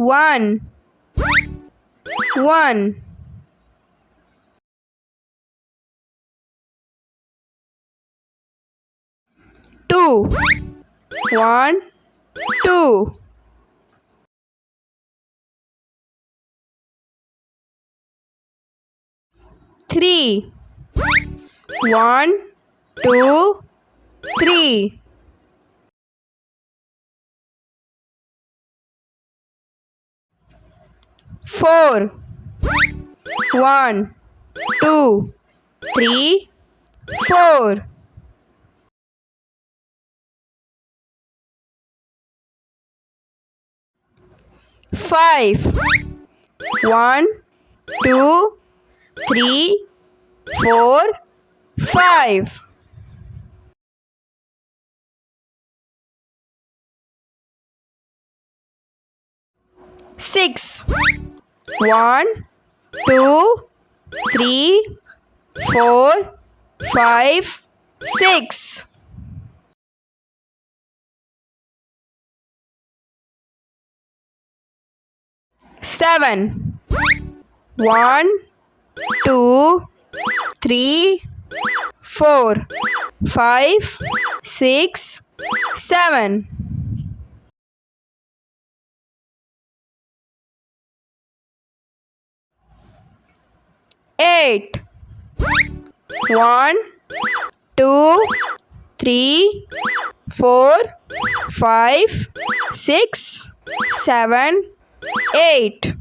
1 1 2 1 2 3 1 2 3 4 1 2 3 4 5 1 2 3 4 5 6 1 2 3 4 5 6 7 1 2 3 4 5 6 7 8 1 2 3 4 5 6 7 8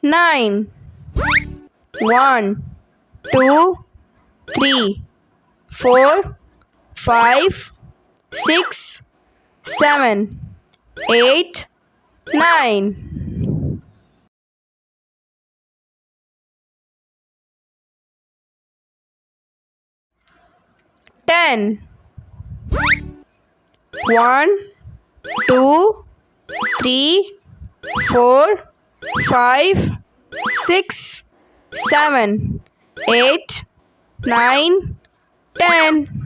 9 1 2 3 4 5 6 7 8 9 10 1 2 3 4 5 6 7 8 9 10